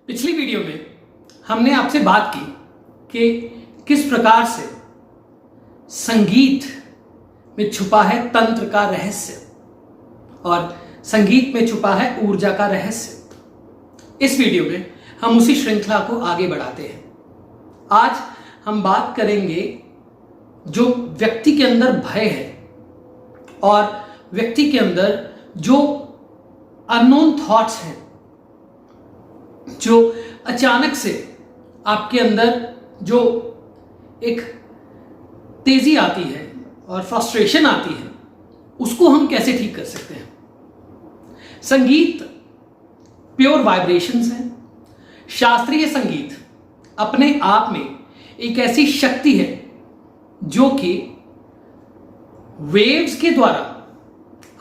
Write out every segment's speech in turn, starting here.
पिछली वीडियो में हमने आपसे बात की कि किस प्रकार से संगीत में छुपा है तंत्र का रहस्य और संगीत में छुपा है ऊर्जा का रहस्य। इस वीडियो में हम उसी श्रृंखला को आगे बढ़ाते हैं। आज हम बात करेंगे जो व्यक्ति के अंदर भय है और व्यक्ति के अंदर जो अननोन थॉट्स हैं, जो अचानक से आपके अंदर जो एक तेजी आती है और फ्रस्ट्रेशन आती है, उसको हम कैसे ठीक कर सकते हैं। संगीत प्योर वाइब्रेशंस है। शास्त्रीय संगीत अपने आप में एक ऐसी शक्ति है जो कि वेव्स के द्वारा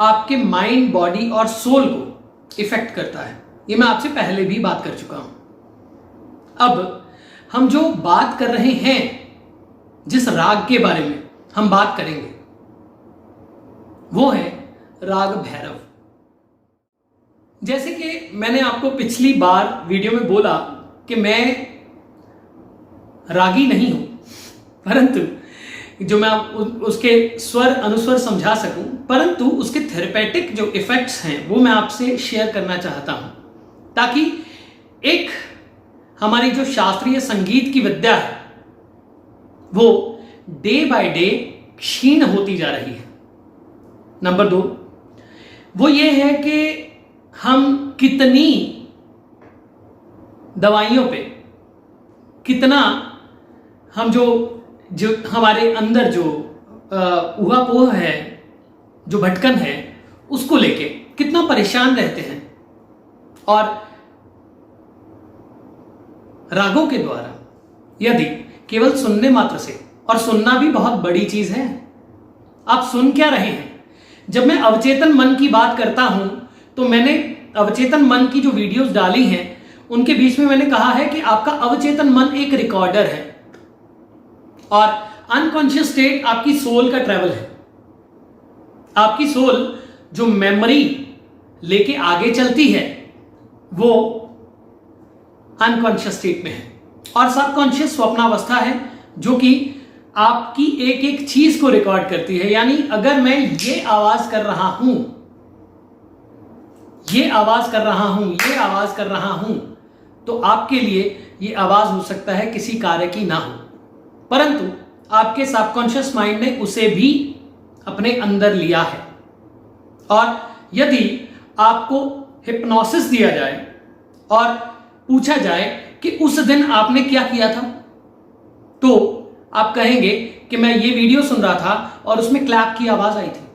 आपके माइंड, बॉडी और सोल को इफेक्ट करता है। ये मैं आपसे पहले भी बात कर चुका हूं। अब हम जो बात कर रहे हैं, जिस राग के बारे में हम बात करेंगे, वो है राग भैरव। जैसे कि मैंने आपको पिछली बार वीडियो में बोला कि मैं रागी नहीं हूं, परंतु जो मैं उसके स्वर अनुस्वर समझा सकूं, परंतु उसके थेरेपेटिक जो इफेक्ट्स हैं वो मैं आपसे शेयर करना चाहता हूं, ताकि एक हमारी जो शास्त्रीय संगीत की विद्या है वो डे बाय डे क्षीण होती जा रही है। नंबर 2 वो ये है कि हम कितनी दवाइयों पे, कितना हम जो हमारे अंदर जो ऊहापोह है, जो भटकन है, उसको लेके कितना परेशान रहते हैं। और रागों के द्वारा यदि केवल सुनने मात्र से, और सुनना भी बहुत बड़ी चीज है, आप सुन क्या रहे हैं। जब मैं अवचेतन मन की बात करता हूं तो मैंने अवचेतन मन की जो वीडियोस डाली हैं उनके बीच में मैंने कहा है कि आपका अवचेतन मन एक रिकॉर्डर है और अनकॉन्शियस स्टेट आपकी सोल का ट्रैवल है। आपकी सोल जो मेमोरी लेके आगे चलती है वो अनकॉन्शियस स्टेट में है, और सबकॉन्शियस स्वप्नावस्था है जो कि आपकी एक एक चीज को रिकॉर्ड करती है। यानी अगर मैं ये आवाज कर रहा हूं, ये आवाज कर रहा हूं, ये आवाज कर रहा हूं, तो आपके लिए ये आवाज हो सकता है किसी कार्य की ना हो, परंतु आपके सबकॉन्शियस माइंड ने उसे भी अपने अंदर लिया है। और यदि आपको हिप्नोसिस दिया जाए और पूछा जाए कि उस दिन आपने क्या किया था, तो आप कहेंगे कि मैं ये वीडियो सुन रहा था और उसमें क्लैप की आवाज आई थी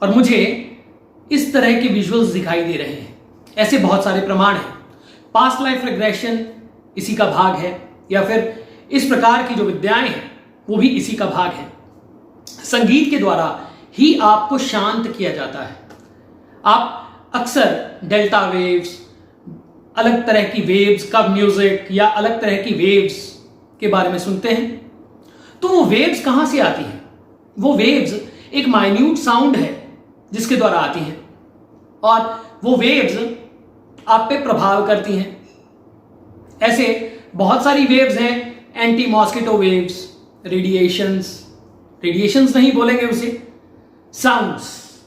और मुझे इस तरह के विजुअल्स दिखाई दे रहे हैं। ऐसे बहुत सारे प्रमाण हैं। पास्ट लाइफ रिग्रेशन इसी का भाग है, या फिर इस प्रकार की जो विद्याएं हैं वो भी इसी का भाग है। संगीत के द्वारा ही आपको शांत किया जाता है। आप अक्सर डेल्टा वेव्स, अलग तरह की वेव्स का म्यूजिक या अलग तरह की वेव्स के बारे में सुनते हैं, तो वो वेव्स कहां से आती हैं? वो वेव्स एक माइन्यूट साउंड है जिसके द्वारा आती हैं, और वो वेव्स आप पे प्रभाव करती हैं। ऐसे बहुत सारी वेव्स हैं, एंटी मॉस्किटो वेव्स, रेडिएशंस नहीं बोलेंगे उसे, साउंड्स,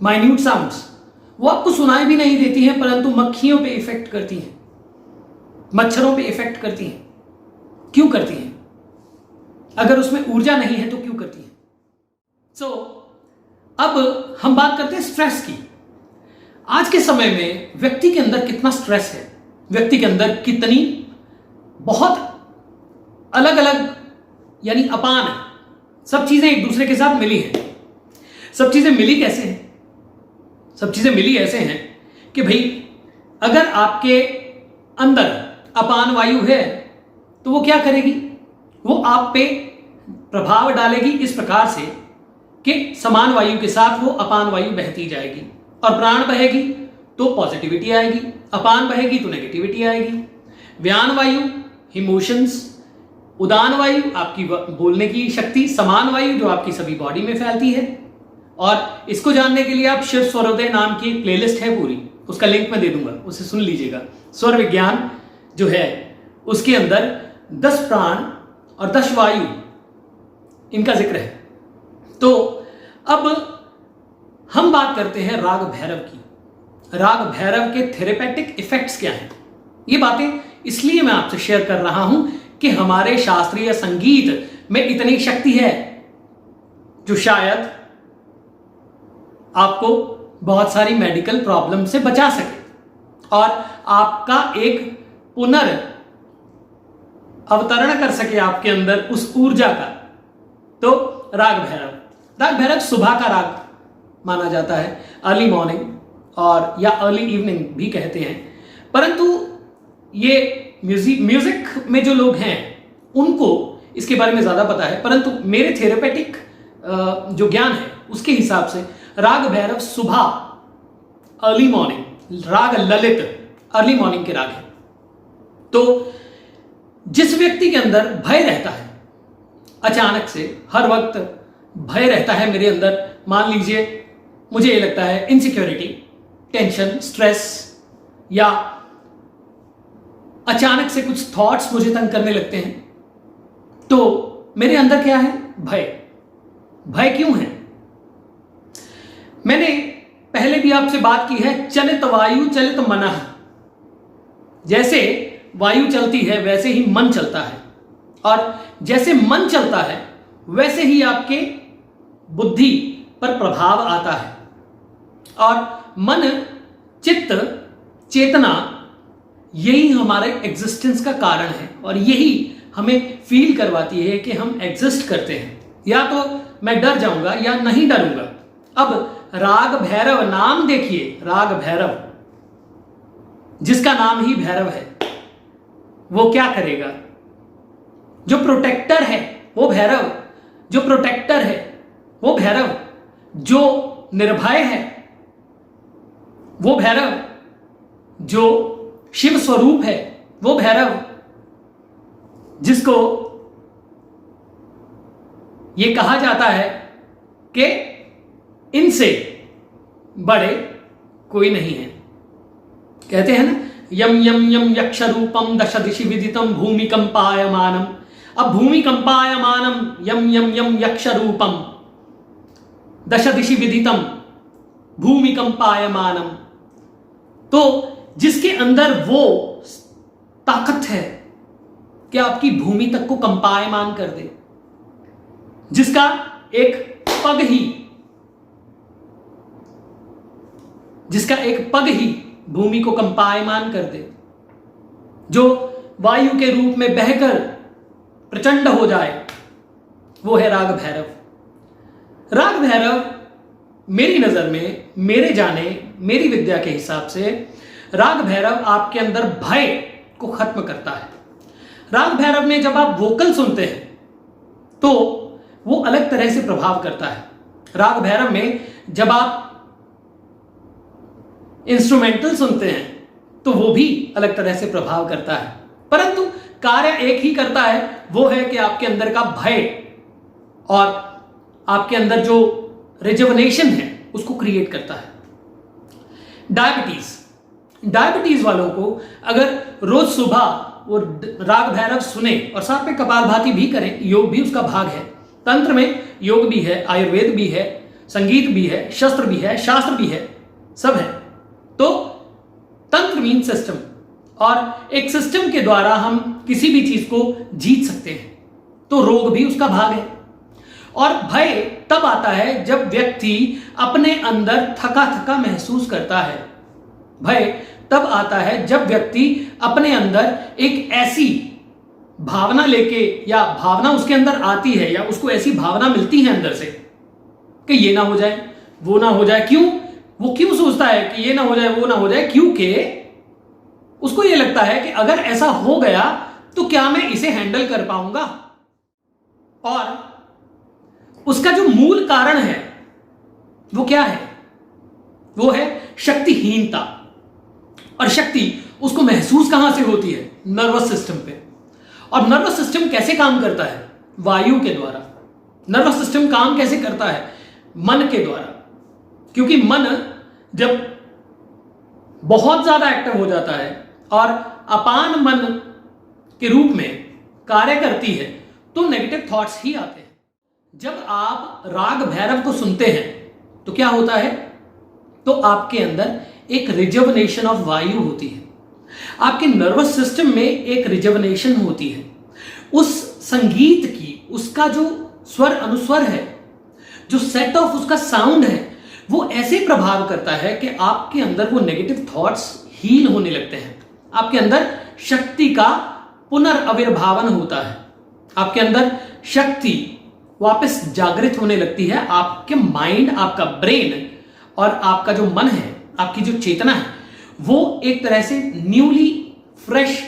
माइन्यूट साउंड्स, वो आपको सुनाई भी नहीं देती हैं, परंतु मक्खियों पे इफेक्ट करती हैं, मच्छरों पे इफेक्ट करती हैं। क्यों करती हैं? अगर उसमें ऊर्जा नहीं है तो क्यों करती हैं? अब हम बात करते हैं स्ट्रेस की। आज के समय में व्यक्ति के अंदर कितना स्ट्रेस है, व्यक्ति के अंदर कितनी बहुत अलग अलग, यानी अपान है। सब चीजें एक दूसरे के साथ मिली हैं। सब चीजें मिली कैसे हैं? सब चीजें मिली ऐसे हैं कि भाई अगर आपके अंदर अपान वायु है तो वो क्या करेगी? वो आप पे प्रभाव डालेगी इस प्रकार से कि समान वायु के साथ वो अपान वायु बहती जाएगी, और प्राण बहेगी तो पॉजिटिविटी आएगी, अपान बहेगी तो नेगेटिविटी आएगी। व्यान वायु इमोशंस, उदान वायु आपकी बोलने की शक्ति, समान वायु जो आपकी सभी बॉडी में फैलती है। और इसको जानने के लिए आप शिव स्वरोदय नाम की एक प्लेलिस्ट है पूरी, उसका लिंक मैं दे दूंगा, उसे सुन लीजिएगा। स्वर विज्ञान जो है उसके अंदर 10 प्राण और 10 वायु इनका जिक्र है। तो अब हम बात करते हैं राग भैरव की। राग भैरव के थेरेपेटिक इफेक्ट्स क्या हैं? ये बातें इसलिए मैं आपसे शेयर कर रहा हूं कि हमारे शास्त्रीय संगीत में इतनी शक्ति है जो शायद आपको बहुत सारी मेडिकल प्रॉब्लम से बचा सके और आपका एक पुनर् अवतरण कर सके आपके अंदर उस ऊर्जा का। तो राग भैरव सुबह का राग माना जाता है, अर्ली मॉर्निंग और या अर्ली इवनिंग भी कहते हैं। परंतु ये म्यूजिक में जो लोग हैं उनको इसके बारे में ज्यादा पता है, परंतु मेरे थेरेपेटिक जो ज्ञान है उसके हिसाब से राग भैरव सुबह अर्ली मॉर्निंग, राग ललित अर्ली मॉर्निंग के राग है। तो जिस व्यक्ति के अंदर भय रहता है, अचानक से हर वक्त भय रहता है मेरे अंदर, मान लीजिए मुझे ये लगता है इनसिक्योरिटी, टेंशन, स्ट्रेस, या अचानक से कुछ थॉट्स मुझे तंग करने लगते हैं, तो मेरे अंदर क्या है? भय क्यों है? मैंने पहले भी आपसे बात की है, चलित वायु चलित मनः। जैसे वायु चलती है वैसे ही मन चलता है, और जैसे मन चलता है वैसे ही आपके बुद्धि पर प्रभाव आता है। और मन, चित्त, चेतना यही हमारे एग्जिस्टेंस का कारण है और यही हमें फील करवाती है कि हम एग्जिस्ट करते हैं। या तो मैं डर जाऊंगा या नहीं डरूंगा। अब राग भैरव, नाम देखिए, राग भैरव, जिसका नाम ही भैरव है, वो क्या करेगा? जो प्रोटेक्टर है वो भैरव, जो प्रोटेक्टर है वो भैरव, जो निर्भय है वो भैरव, जो शिव स्वरूप है वो भैरव, जिसको ये कहा जाता है कि इनसे बड़े कोई नहीं है। कहते हैं ना, यम यम यम यक्ष रूपम दश दिशि विदितम भूमिकंपायमानम। अब भूमिकंपायमानम यम यम यम यक्ष रूपम दश दिशि विदितम भूमिकंपायमानम, तो जिसके अंदर वो ताकत है कि आपकी भूमि तक को कंपायमान कर दे, जिसका एक पग ही भूमि को कंपायमान कर दे, जो वायु के रूप में बहकर प्रचंड हो जाए, वो है राग भैरव। राग भैरव मेरी नजर में, मेरे जाने, मेरी विद्या के हिसाब से राग भैरव आपके अंदर भय को खत्म करता है। राग भैरव में जब आप वोकल सुनते हैं तो वो अलग तरह से प्रभाव करता है। राग भैरव में जब आप इंस्ट्रूमेंटल सुनते हैं तो वो भी अलग तरह से प्रभाव करता है, परंतु कार्य एक ही करता है, वो है कि आपके अंदर का भय और आपके अंदर जो रिजुवनेशन है उसको क्रिएट करता है। डायबिटीज वालों को अगर रोज सुबह वो राग भैरव सुने और साथ में कपालभाति भी करें, योग भी उसका भाग है, तंत्र में योग भी है, आयुर्वेद भी है, संगीत भी है, शस्त्र भी है, शास्त्र भी है, सब है। तो तंत्र मीन सिस्टम, और एक सिस्टम के द्वारा हम किसी भी चीज को जीत सकते हैं, तो रोग भी उसका भाग है। और भय तब आता है जब व्यक्ति अपने अंदर थका थका महसूस करता है। भय तब आता है जब व्यक्ति अपने अंदर एक ऐसी भावना लेके, या भावना उसके अंदर आती है, या उसको ऐसी भावना मिलती है अंदर से कि ये ना हो जाए, वो ना हो जाए। क्यों? वो क्यों सोचता है कि ये ना हो जाए, वो ना हो जाए? क्योंकि उसको ये लगता है कि अगर ऐसा हो गया तो क्या मैं इसे हैंडल कर पाऊंगा। और उसका जो मूल कारण है वो क्या है? वो है शक्तिहीनता। और शक्ति उसको महसूस कहां से होती है? नर्वस सिस्टम पे। और नर्वस सिस्टम कैसे काम करता है? वायु के द्वारा। नर्वस सिस्टम काम कैसे करता है? मन के द्वारा। क्योंकि मन जब बहुत ज्यादा एक्टिव हो जाता है और अपान मन के रूप में कार्य करती है तो नेगेटिव थॉट्स ही आते हैं। जब आप राग भैरव को सुनते हैं तो क्या होता है, तो आपके अंदर एक रिजर्वनेशन ऑफ वायु होती है, आपके नर्वस सिस्टम में एक रिजर्वनेशन होती है। उस संगीत की, उसका जो स्वर अनुस्वर है, जो सेट ऑफ उसका साउंड है, वो ऐसे प्रभाव करता है कि आपके अंदर वो नेगेटिव थॉट्स हील होने लगते हैं। आपके अंदर शक्ति का पुनर्आविर्भावन होता है, आपके अंदर शक्ति वापस जागृत होने लगती है। आपके माइंड, आपका ब्रेन और आपका जो मन है, आपकी जो चेतना है, वो एक तरह से न्यूली फ्रेश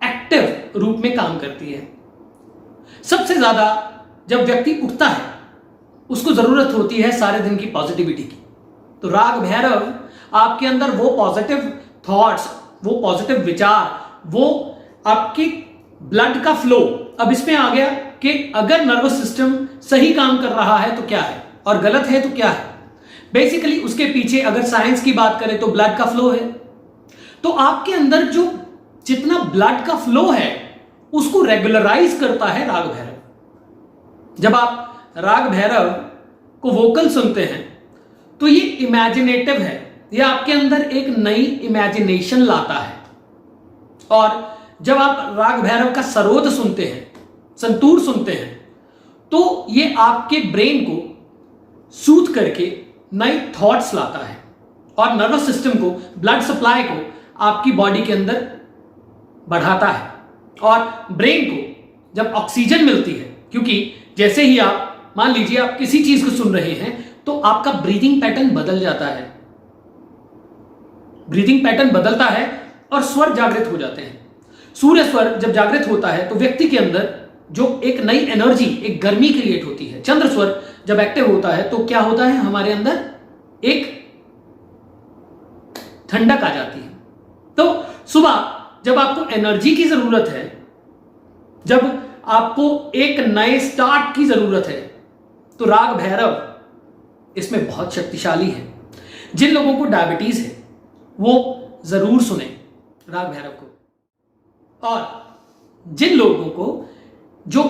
एक्टिव रूप में काम करती है। सबसे ज्यादा जब व्यक्ति उठता है उसको जरूरत होती है सारे दिन की पॉजिटिविटी की। तो राग भैरव आपके अंदर वो पॉजिटिव थॉट्स, वो पॉजिटिव विचार, वो आपके ब्लड का फ्लो, अब इसमें आ गया कि अगर नर्वस सिस्टम सही काम कर रहा है तो क्या है और गलत है तो क्या है। बेसिकली उसके पीछे अगर साइंस की बात करें तो ब्लड का फ्लो है। तो आपके अंदर जो जितना ब्लड का फ्लो है उसको रेगुलराइज करता है राग भैरव। जब आप राग भैरव को वोकल सुनते हैं तो ये इमेजिनेटिव है, ये आपके अंदर एक नई इमेजिनेशन लाता है। और जब आप राग भैरव का सरोद सुनते हैं, संतूर सुनते हैं, तो ये आपके ब्रेन को सूथ करके नई थॉट्स लाता है और नर्वस सिस्टम को, ब्लड सप्लाई को आपकी बॉडी के अंदर बढ़ाता है। और ब्रेन को जब ऑक्सीजन मिलती है, क्योंकि जैसे ही आप मान लीजिए आप किसी चीज को सुन रहे हैं तो आपका ब्रीदिंग पैटर्न बदल जाता है, ब्रीदिंग पैटर्न बदलता है और स्वर जागृत हो जाते हैं। सूर्य स्वर जब जागृत होता है तो व्यक्ति के अंदर जो एक नई एनर्जी, एक गर्मी क्रिएट होती है। चंद्र स्वर जब एक्टिव होता है तो क्या होता है, हमारे अंदर एक ठंडक आ जाती है। तो सुबह जब आपको एनर्जी की जरूरत है, जब आपको एक नए स्टार्ट की जरूरत है, तो राग भैरव इसमें बहुत शक्तिशाली है। जिन लोगों को डायबिटीज है वो जरूर सुने राग भैरव को। और जिन लोगों को जो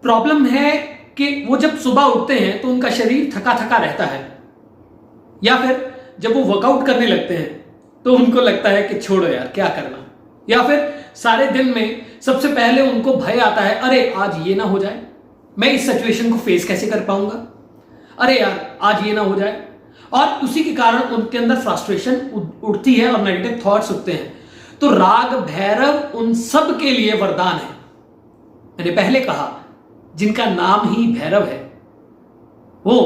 प्रॉब्लम है कि वो जब सुबह उठते हैं तो उनका शरीर थका थका रहता है, या फिर जब वो वर्कआउट करने लगते हैं तो उनको लगता है कि छोड़ो यार क्या करना, या फिर सारे दिन में सबसे पहले उनको भय आता है, अरे आज ये ना हो जाए, मैं इस सिचुएशन को फेस कैसे कर पाऊंगा, अरे यार आज ये ना हो जाए। और उसी के कारण उनके अंदर फ्रस्ट्रेशन उठती है और नेगेटिव थॉट्स उठते हैं। तो राग भैरव उन सब के लिए वरदान है। मैंने पहले कहा जिनका नाम ही भैरव है, वो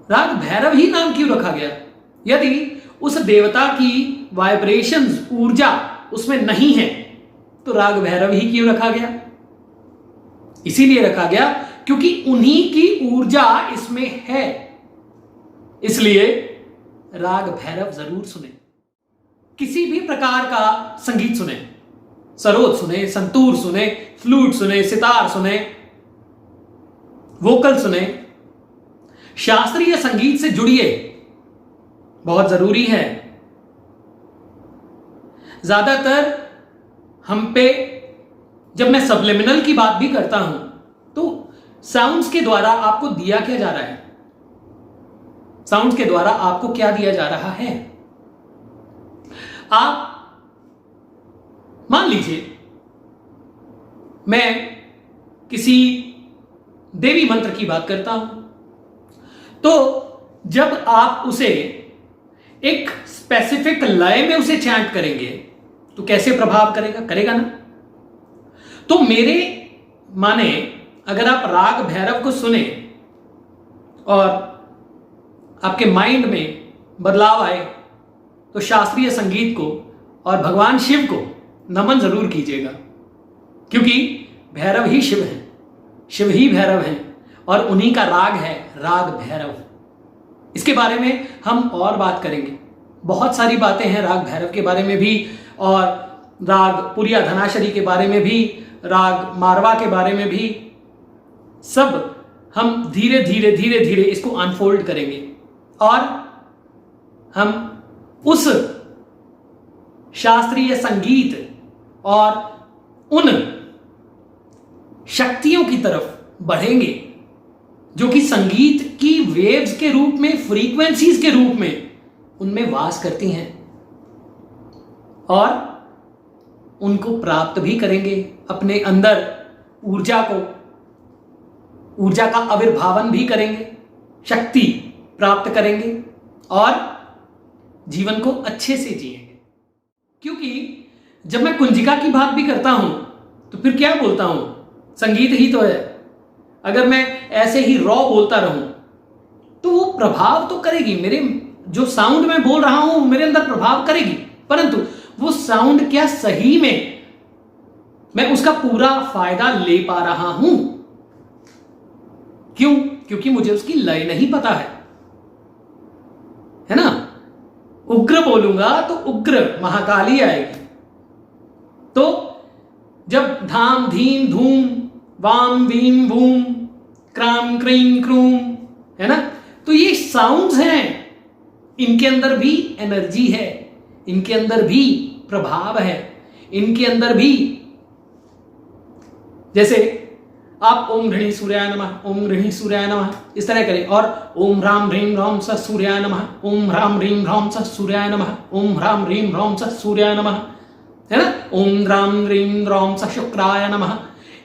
राग भैरव ही नाम क्यों रखा गया? यदि उस देवता की वाइब्रेशंस, ऊर्जा उसमें नहीं है तो राग भैरव ही क्यों रखा गया? इसीलिए रखा गया क्योंकि उन्हीं की ऊर्जा इसमें है। इसलिए राग भैरव जरूर सुने। किसी भी प्रकार का संगीत सुने, सरोद सुने, संतूर सुने, फ्लूट सुने, सितार सुने, वोकल सुने, शास्त्रीय संगीत से जुड़िए, बहुत जरूरी है। ज्यादातर हम पे जब मैं सबलिमिनल की बात भी करता हूं तो साउंड्स के द्वारा आपको दिया क्या जा रहा है, साउंड्स के द्वारा आपको क्या दिया जा रहा है। आप मान लीजिए मैं किसी देवी मंत्र की बात करता हूं, तो जब आप उसे एक स्पेसिफिक लय में उसे चैंट करेंगे तो कैसे प्रभाव करेगा? करेगा ना। तो मेरे माने अगर आप राग भैरव को सुने और आपके माइंड में बदलाव आए तो शास्त्रीय संगीत को और भगवान शिव को नमन जरूर कीजिएगा, क्योंकि भैरव ही शिव हैं, शिव ही भैरव हैं और उन्हीं का राग है राग भैरव। इसके बारे में हम और बात करेंगे, बहुत सारी बातें हैं राग भैरव के बारे में भी, और राग पुरिया धनाशरी के बारे में भी, राग मारवा के बारे में भी। सब हम धीरे धीरे धीरे धीरे इसको अनफोल्ड करेंगे और हम उस शास्त्रीय संगीत और उन शक्तियों की तरफ बढ़ेंगे जो कि संगीत की वेव्स के रूप में, फ्रीक्वेंसीज के रूप में उनमें वास करती हैं, और उनको प्राप्त भी करेंगे। अपने अंदर ऊर्जा का आविर्भावन भी करेंगे, शक्ति प्राप्त करेंगे और जीवन को अच्छे से जिएंगे। क्योंकि जब मैं कुंजिका की बात भी करता हूं तो फिर क्या बोलता हूं, संगीत ही तो है। अगर मैं ऐसे ही रॉ बोलता रहूं तो वो प्रभाव तो करेगी, मेरे जो साउंड मैं बोल रहा हूं मेरे अंदर प्रभाव करेगी, परंतु वो साउंड क्या सही में मैं उसका पूरा फायदा ले पा रहा हूं? क्यों? क्योंकि मुझे उसकी लय नहीं पता है ना। उग्र बोलूंगा तो उग्र महाकाली आएगी। तो जब धाम धीम धूम वाम वीम वूम क्राम क्रीम क्रूम, है ना, तो ये साउंड्स हैं, इनके अंदर भी एनर्जी है, इनके अंदर भी प्रभाव है, इनके अंदर भी, जैसे आप ओम ह्रीं सूर्याय नमः, ओम ह्रीं सूर्याय नमः इस तरह करें, और ओम ह्रां ह्रीं ह्रौं स सूर्याय नमः, ओम ह्रां ह्रीं ह्रौं स सूर्याय नमः, ओम ह्रां ह्रीं ह्रौं स सूर्याय नमः, है ना, ओम ह्रां ह्रीं ह्रौं स शुक्राय नमः।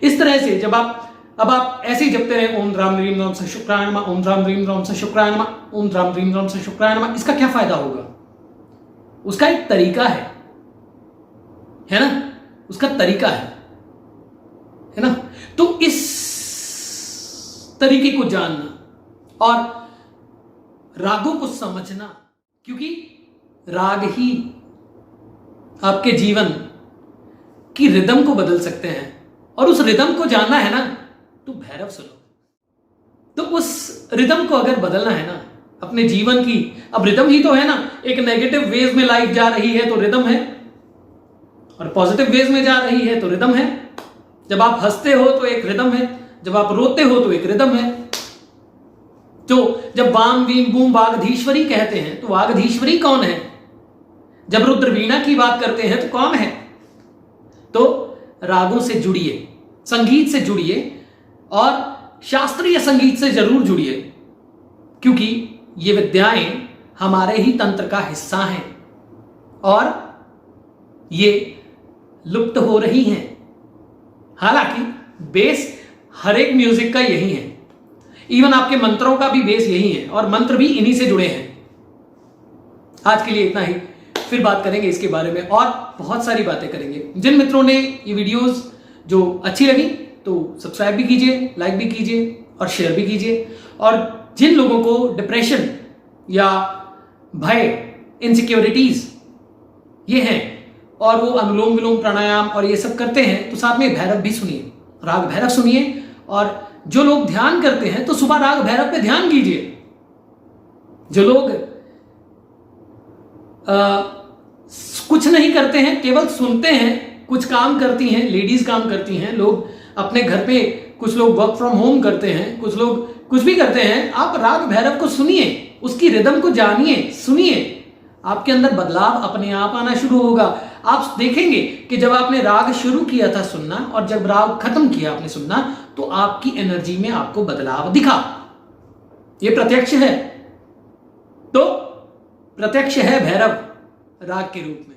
इस तरह से जब आप ऐसे ही जपते रहे, ओम ह्रां ह्रीं ह्रौं स शुक्राय नमः, ओम ह्रां ह्रीं ह्रौं स शुक्राय नमः, ओम ह्रां ह्रीं ह्रौं स शुक्राय नमः, इसका क्या फायदा होगा? उसका एक तरीका है ना, उसका तरीका है ना। तो इस तरीके को जानना और रागों को समझना, क्योंकि राग ही आपके जीवन की रिदम को बदल सकते हैं, और उस रिदम को जानना है ना तो भैरव सुनो। तो उस रिदम को अगर बदलना है ना अपने जीवन की, अब रिदम ही तो है ना, एक नेगेटिव वेज में लाइफ जा रही है तो रिदम है, और पॉजिटिव वेज में जा रही है तो रिदम है। जब आप हंसते हो तो एक रिदम है, जब आप रोते हो तो एक रिदम है। तो जब वाम वीम बूम वागधीश्वरी कहते हैं तो वागधीश्वरी कौन है? जब रुद्र वीणा की बात करते हैं तो कौन है? तो रागों से जुड़िए, संगीत से जुड़िए, और शास्त्रीय संगीत से जरूर जुड़िए, क्योंकि ये विद्याएं हमारे ही तंत्र का हिस्सा हैं और ये लुप्त हो रही हैं। हालांकि बेस हर एक म्यूजिक का यही है, इवन आपके मंत्रों का भी बेस यही है, और मंत्र भी इन्हीं से जुड़े हैं। आज के लिए इतना ही, फिर बात करेंगे इसके बारे में और बहुत सारी बातें करेंगे। जिन मित्रों ने ये वीडियोस जो अच्छी लगी तो सब्सक्राइब भी कीजिए, लाइक भी कीजिए और शेयर भी कीजिए। और जिन लोगों को डिप्रेशन या भय, इनसिक्योरिटीज ये हैं और वो अनुलोम विलोम प्राणायाम और ये सब करते हैं, तो साथ में भैरव भी सुनिए, राग भैरव सुनिए। और जो लोग ध्यान करते हैं तो सुबह राग भैरव पे ध्यान कीजिए। जो लोग कुछ नहीं करते हैं, केवल सुनते हैं, कुछ काम करती हैं, लेडीज काम करती हैं, लोग अपने घर पे, कुछ लोग वर्क फ्रॉम होम करते हैं, कुछ लोग कुछ भी करते हैं, आप राग भैरव को सुनिए, उसकी रिदम को जानिए, सुनिए, आपके अंदर बदलाव अपने आप आना शुरू होगा। आप देखेंगे कि जब आपने राग शुरू किया था सुनना और जब राग खत्म किया आपने सुनना, तो आपकी एनर्जी में आपको बदलाव दिखा। यह प्रत्यक्ष है। तो प्रत्यक्ष है भैरव राग के रूप में।